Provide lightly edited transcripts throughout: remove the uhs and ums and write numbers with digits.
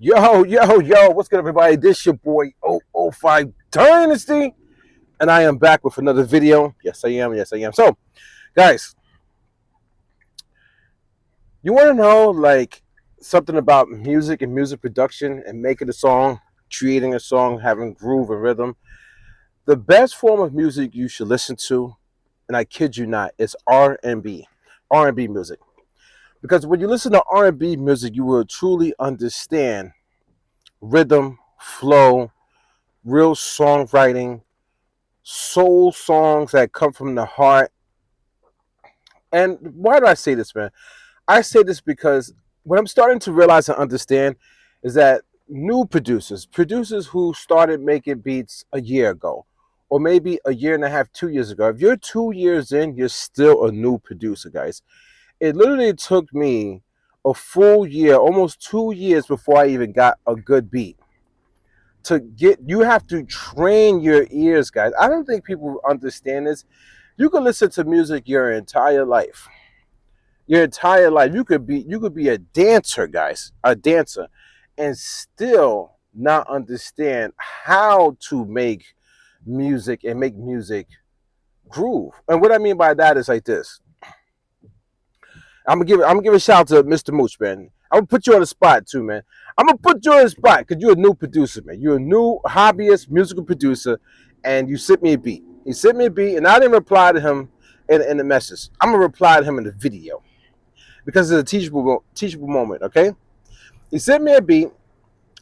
Yo, what's good, everybody? This your boy 005 Dynasty, and I am back with another video. Yes, I am. So, guys, you want to know, like, something about music and music production and making a song, creating a song, having groove and rhythm? The best form of music you should listen to, and I kid you not, is R&B music. Because when you listen to R&B music, you will truly understand rhythm, flow, real songwriting, soul songs that come from the heart. And why do I say this, man? I say this because what I'm starting to realize and understand is that new producers who started making beats a year ago, or maybe a year and a half, 2 years ago, if you're 2 years in, you're still a new producer, guys. It literally took me a full year, almost 2 years before I even got a good beat. You have to train your ears, guys. I don't think people understand this. You can listen to music your entire life. You could be a dancer, guys, a dancer, and still not understand how to make music and make music groove. And what I mean by that is like this. I'm gonna give a shout out to Mr. Mooch, man. I'm gonna put you on the spot too, man. I'm gonna put you on the spot because you're a new producer, man. You're a new hobbyist musical producer, and you sent me a beat. He sent me a beat, and I didn't reply to him in the message. I'm gonna reply to him in the video because it's a teachable moment. Okay? He sent me a beat,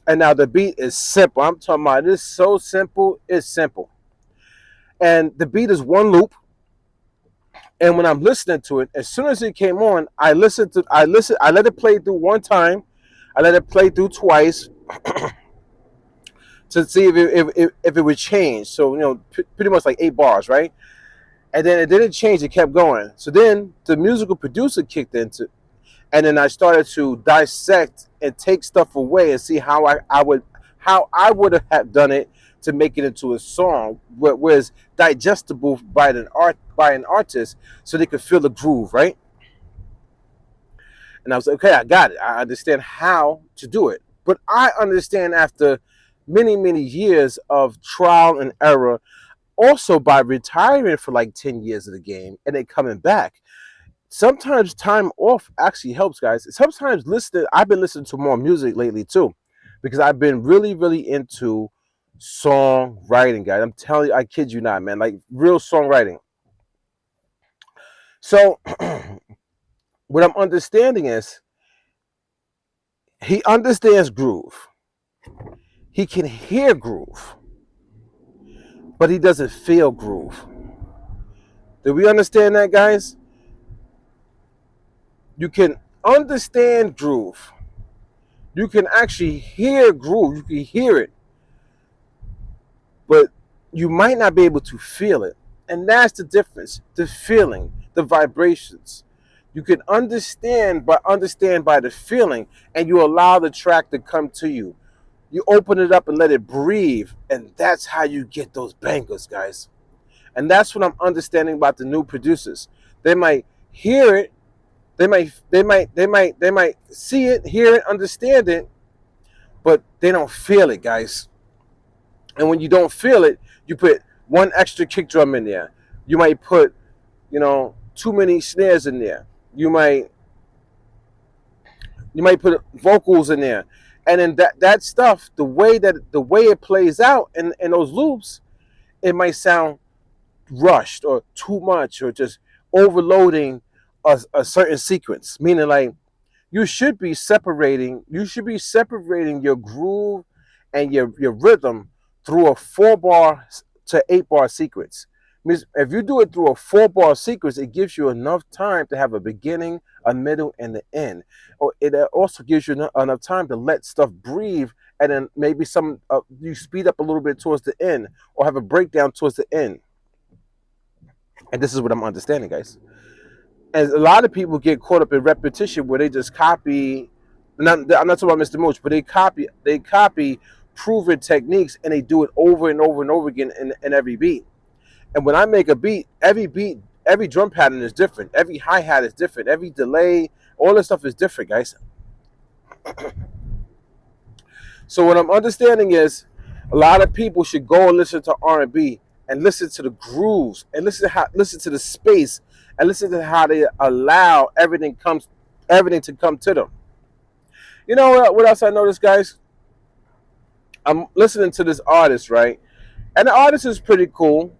and now the beat is simple. I'm talking about it's so simple. It's simple, and the beat is one loop. And when I'm listening to it, as soon as it came on, I let it play through one time. I let it play through twice to see if it would change. So, pretty much like 8 bars, right? And then it didn't change, it kept going. So then the musical producer kicked into, and then I started to dissect and take stuff away and see how I would have done it to make it into a song where was digestible by an artist so they could feel the groove, right? And I was like, okay, I got it. I understand how to do it. But I understand after many, many years of trial and error, also by retiring for like 10 years of the game and then coming back. Sometimes time off actually helps, guys. Sometimes I've been listening to more music lately too, because I've been really, really into songwriting, guys. I'm telling you, I kid you not, man. Like real songwriting. So what I'm understanding is he understands groove. He can hear groove, but he doesn't feel groove. Do we understand that, guys? You can understand groove. You can actually hear groove. You can hear it, but you might not be able to feel it. And that's the difference. The feeling, the vibrations. You can understand by the feeling, and you allow the track to come to you. You open it up and let it breathe, and that's how you get those bangers, guys. And that's what I'm understanding about the new producers. They might hear it, they might see it, hear it, understand it, but they don't feel it, guys. And when you don't feel it, you put one extra kick drum in there. You might put, too many snares in there. You might put vocals in there. And then that stuff, the way it plays out in those loops, it might sound rushed or too much or just overloading a certain sequence. Meaning, like, you should be separating your groove and your rhythm through a 4 bar to 8 bar sequence. Means if you do it through a 4 bar sequence, it gives you enough time to have a beginning, a middle, and the end. Or it also gives you enough time to let stuff breathe, and then maybe you speed up a little bit towards the end, or have a breakdown towards the end. And this is what I'm understanding, guys. And a lot of people get caught up in repetition where they just copy. I'm not talking about Mr. Mooch, but they copy proven techniques, and they do it over and over and over again in every beat. And when I make a beat, every drum pattern is different. Every hi-hat is different. Every delay, all this stuff is different, guys. So what I'm understanding is a lot of people should go and listen to R&B and listen to the grooves and listen to the space and listen to how they allow everything to come to them. You know what else I noticed, guys? I'm listening to this artist, right? And the artist is pretty cool.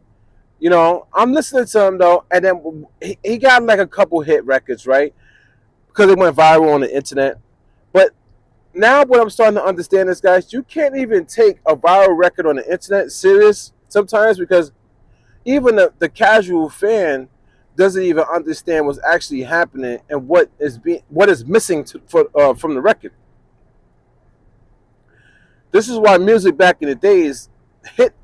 You know, I'm listening to him though, and then he got like a couple hit records, right? Because it went viral on the internet. But now what I'm starting to understand is, guys, you can't even take a viral record on the internet serious sometimes, because even the casual fan doesn't even understand what's actually happening and what is missing from the record. This is why music back in the days hit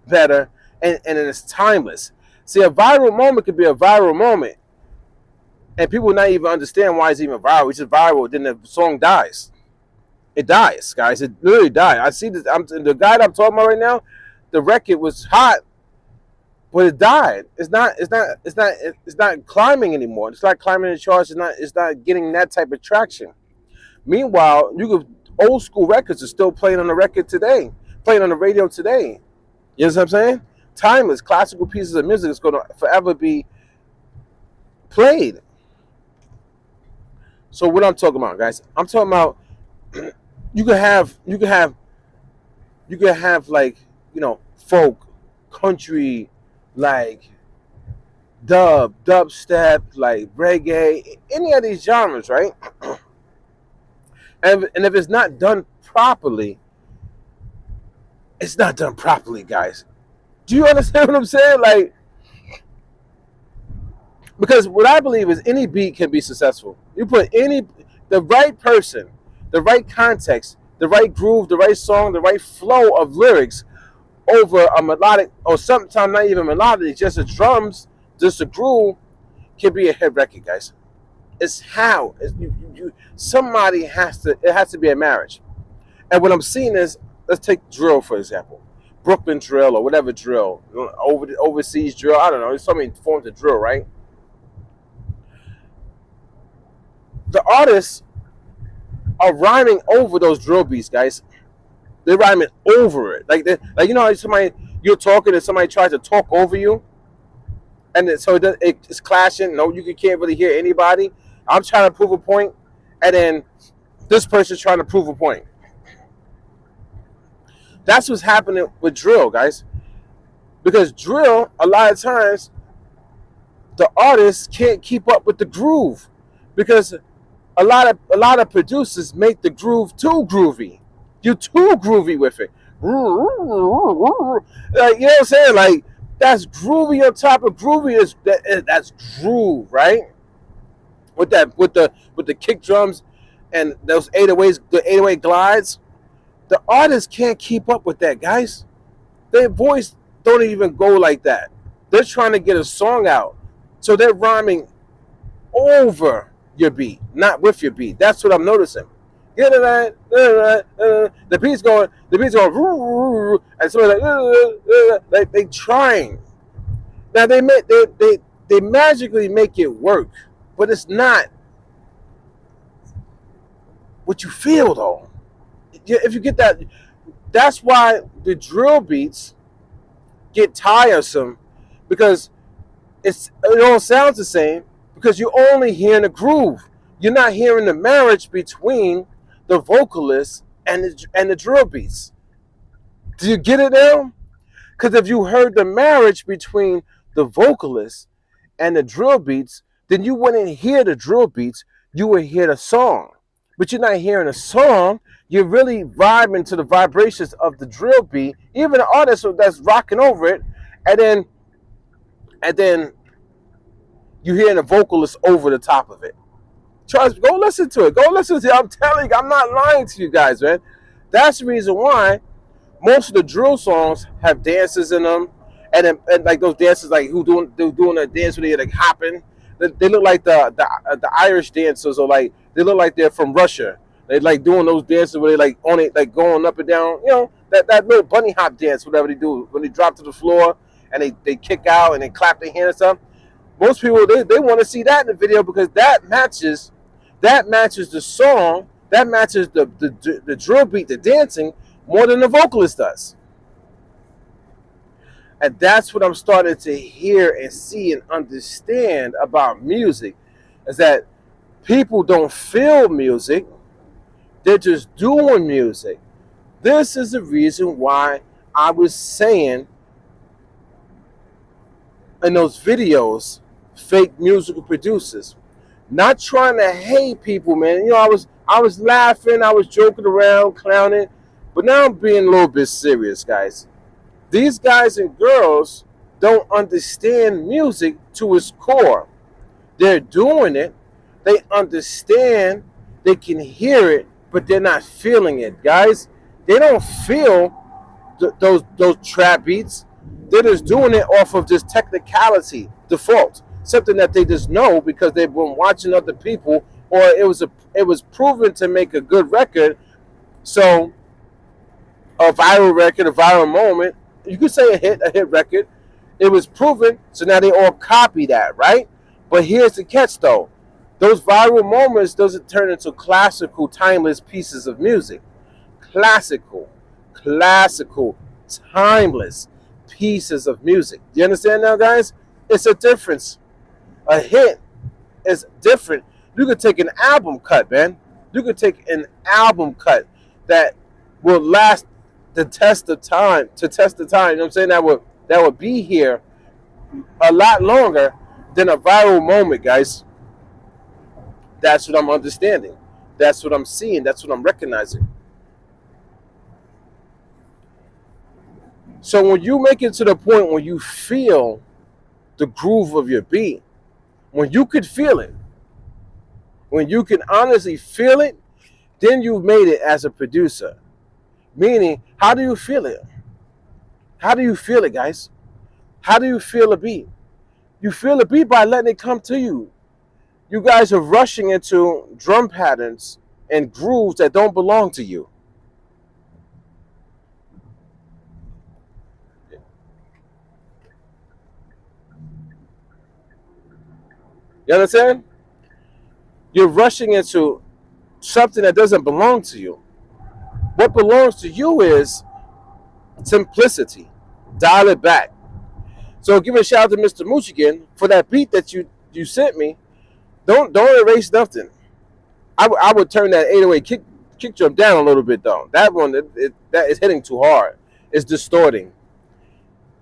better, and it's timeless. See, a viral moment could be a viral moment, and people not even understand why it's even viral. It's just viral, then the song dies. It dies, guys. It literally died. I see this. The guy that I'm talking about right now. The record was hot, but it died. It's not climbing anymore. It's not climbing the charts. It's not getting that type of traction. Meanwhile, old school records are still playing on the record today, playing on the radio today. You know what I'm saying? Timeless, classical pieces of music is going to forever be played. So what I'm talking about, guys? I'm talking about you can have like, folk, country, like dubstep, like reggae, any of these genres, right? And if it's not done properly, it's not done properly, guys. Do you understand what I'm saying? Like, because what I believe is any beat can be successful. You put the right person, the right context, the right groove, the right song, the right flow of lyrics over a melodic, or sometimes not even melodic, just the drums, just the groove, can be a hit record, guys. It's how somebody it has to be a marriage. And what I'm seeing is, let's take drill for example, Brooklyn drill or whatever drill, overseas drill. I don't know. There's so many forms of drill, right? The artists are rhyming over those drill beats, guys. They're rhyming over it, like how somebody, you're talking and somebody tries to talk over you, and it's clashing. No, you can't really hear anybody. I'm trying to prove a point, and then this person's trying to prove a point. That's what's happening with drill, guys. Because drill, a lot of times, the artists can't keep up with the groove, because a lot of producers make the groove too groovy. You're too groovy with it. Like, you know what I'm saying? Like, that's groovy on top of groovy. That's groove, right? With the kick drums and those 808s, the 808 glides. The artists can't keep up with that, guys. Their voice don't even go like that. They're trying to get a song out, so they're rhyming over your beat, not with your beat. That's what I'm noticing. The beat's going, and so like they trying. Now they magically make it work, but it's not what you feel though. If you get that, that's why the drill beats get tiresome, because it all sounds the same, because you're only hearing the groove. You're not hearing the marriage between the vocalist and the drill beats. Do you get it now? Because if you heard the marriage between the vocalist and the drill beats, then you wouldn't hear the drill beats. You would hear the song. But you're not hearing a song. You're really vibing to the vibrations of the drill beat, even the artist that's rocking over it, and then you hearing the vocalist over the top of it. Trust, go listen to it. Go listen to it. I'm telling you, I'm not lying to you guys, man. That's the reason why most of the drill songs have dances in them, and like those dances, like they're doing a dance where they're like hopping. They look like the Irish dancers, or like they look like they're from Russia. They like doing those dances where they like on it, like going up and down. You know, that little bunny hop dance, whatever they do when they drop to the floor and they kick out and they clap their hands and stuff. Most people they want to see that in the video, because that matches the song That matches the drill beat, the dancing, more than the vocalist does. And that's what I'm starting to hear and see and understand about music, is that people don't feel music, they're just doing music. This is the reason why I was saying in those videos, fake musical producers. Not trying to hate people, man. You know, I was laughing, I was joking around, clowning, but now I'm being a little bit serious, guys. These guys and girls don't understand music to its core. They're doing it, they understand, they can hear it, but they're not feeling it, guys. They don't feel those trap beats. They're just doing it off of just technicality, default, something that they just know because they've been watching other people, or it was proven to make a good record. So a viral record, a viral moment, you could say a hit record. It was proven, so now they all copy that, right? But here's the catch, though: those viral moments doesn't turn into classical, timeless pieces of music. Classical, classical, timeless pieces of music. Do you understand now, guys? It's a difference. A hit is different. You could take an album cut, man. You could take an album cut that will last the test of time, to test the time. You know what I'm saying? That would be here a lot longer than a viral moment, guys. That's what I'm understanding. That's what I'm seeing. That's what I'm recognizing. So when you make it to the point where you feel the groove of your beat, when you could feel it, when you can honestly feel it, then you've made it as a producer. Meaning, how do you feel it? How do you feel it, guys? How do you feel a beat? You feel a beat by letting it come to you. You guys are rushing into drum patterns and grooves that don't belong to you. You understand? You're rushing into something that doesn't belong to you. What belongs to you is simplicity. Dial it back. So give a shout out to Mr. Mooch again for that beat that you sent me. Don't erase nothing. I would turn that 808 kick drum down a little bit though. That one that is hitting too hard. It's distorting.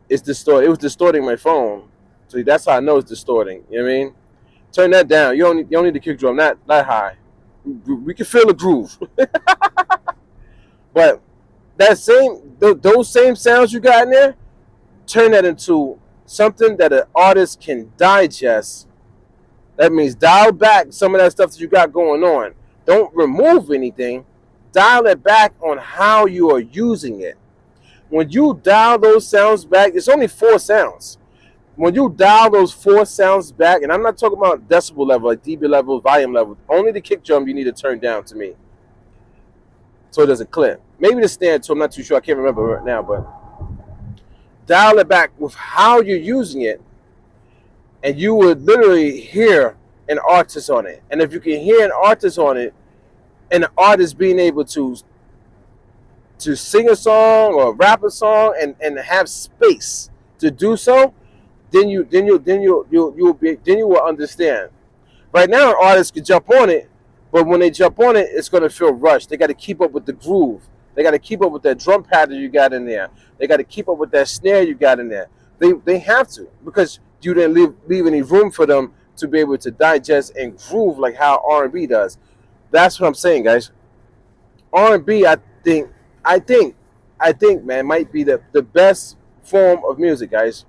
It's distorting. It was distorting my phone. So that's how I know it's distorting. You know what I mean? Turn that down. You don't need the kick drum that high. We can feel the groove. But those same sounds you got in there, turn that into something that an artist can digest. That means dial back some of that stuff that you got going on. Don't remove anything. Dial it back on how you are using it. When you dial those sounds back, it's only 4 sounds. When you dial those 4 sounds back, and I'm not talking about decibel level, like dB level, volume level, only the kick drum you need to turn down to me, so it doesn't clip. Maybe the stand too, I'm not too sure, I can't remember right now, but dial it back with how you're using it, and you would literally hear an artist on it. And if you can hear an artist on it, and the artist being able to sing a song or rap a song and have space to do so, then you will understand. Right now, an artist can jump on it, but when they jump on it, it's going to feel rushed. They got to keep up with the groove. They got to keep up with that drum pattern you got in there. They got to keep up with that snare you got in there. They have to, because you didn't leave any room for them to be able to digest and groove like how R&B does. That's what I'm saying, guys. R&B, I think, man, might be the best form of music, guys.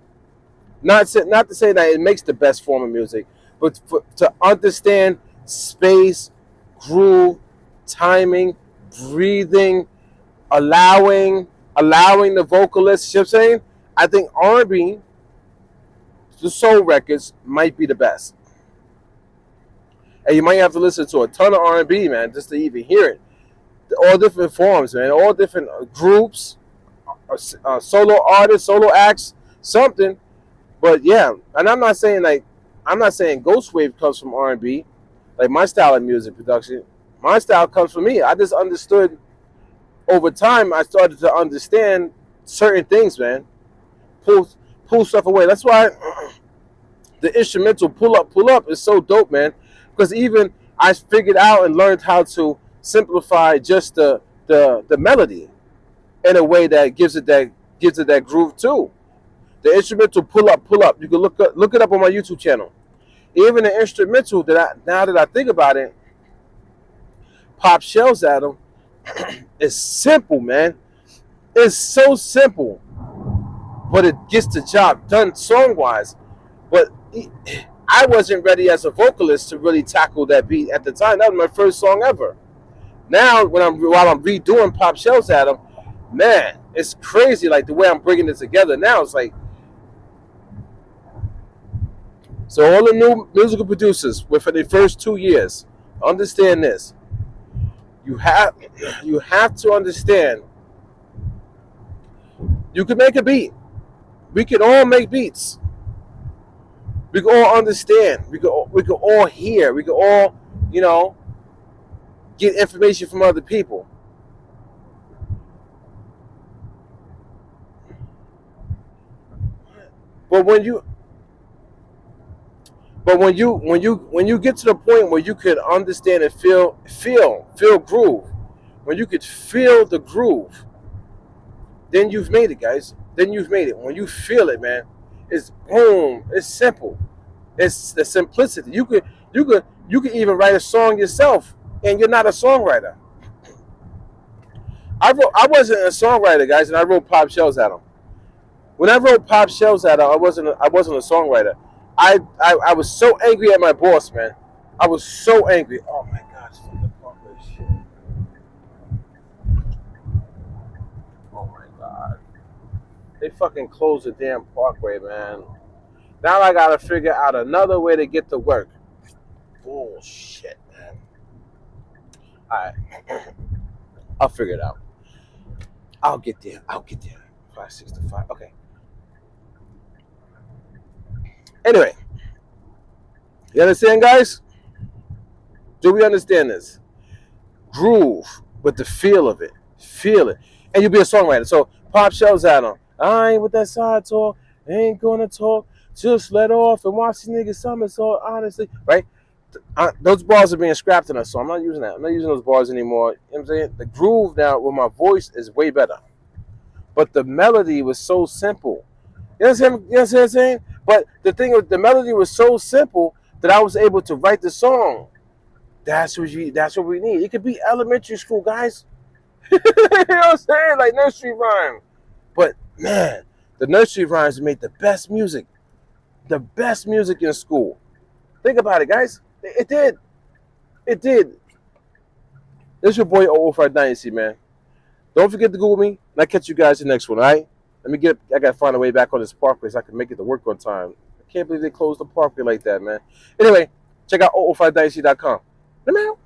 Not to say that it makes the best form of music, but to understand space, groove, timing, breathing, allowing the vocalist. You know what I'm saying? I think R&B, the soul records, might be the best. And you might have to listen to a ton of R&B, man, just to even hear it. All different forms, man. All different groups, solo artists, solo acts, something. But yeah, and I'm not saying Ghost Wav comes from R&B, like my style of music production. My style comes from me. I just understood over time. I started to understand certain things, man. Pull pull stuff away. That's why the instrumental pull up is so dope, man. Because even I figured out and learned how to simplify just the melody in a way that gives it that groove too. The instrumental pull up. You can look it up on my YouTube channel. Even the instrumental that now that I think about it, pop shells at them. It's simple, man. It's so simple, but it gets the job done song wise. But I wasn't ready as a vocalist to really tackle that beat at the time. That was my first song ever. Now, while I'm redoing pop shells at them, man, it's crazy. Like the way I'm bringing it together now, it's like so. All the new musical producers within the first 2 years, understand this. You have you have to understand. You can make a beat. We can all make beats. We can all understand. We can all hear. We can all, you know, get information from other people. But when you get to the point where you could understand and feel groove, when you could feel the groove, then you've made it, guys. Then you've made it. When you feel it, man, it's boom. It's simple. It's the simplicity. You could even write a song yourself, and you're not a songwriter. I wasn't a songwriter, guys, and I wrote pop shells at them. When I wrote pop shells at them, I wasn't a songwriter. I was so angry at my boss, man. I was so angry. Oh my God, it's fucking Parkway shit. Oh my God, they fucking closed the damn Parkway, man. Now I gotta figure out another way to get to work. Bullshit, man. All right, I'll figure it out. I'll get there. 565. Okay. Anyway, you understand, guys? Do we understand this? Groove with the feel of it. Feel it. And you'll be a songwriter. So pop shells at them. I ain't with that side talk. Ain't gonna talk. Just let off and watch these niggas somersault, honestly. Right? Those bars are being scrapped in us, so I'm not using that. I'm not using those bars anymore. You know what I'm saying? The groove now with my voice is way better. But the melody was so simple. You know what I'm saying? But the thing is, the melody was so simple that I was able to write the song. That's what we need. It could be elementary school, guys. You know what I'm saying? Like nursery rhyme. But man, the nursery rhymes made the best music. The best music in school. Think about it, guys. It did. It did. This is your boy 005 Dynasty, man. Don't forget to Google me, and I'll catch you guys in the next one, all right? I gotta find a way back on this parkway so I can make it to work on time. I can't believe they closed the parkway like that, man. Anyway, check out 005dynasty.com. Let me out.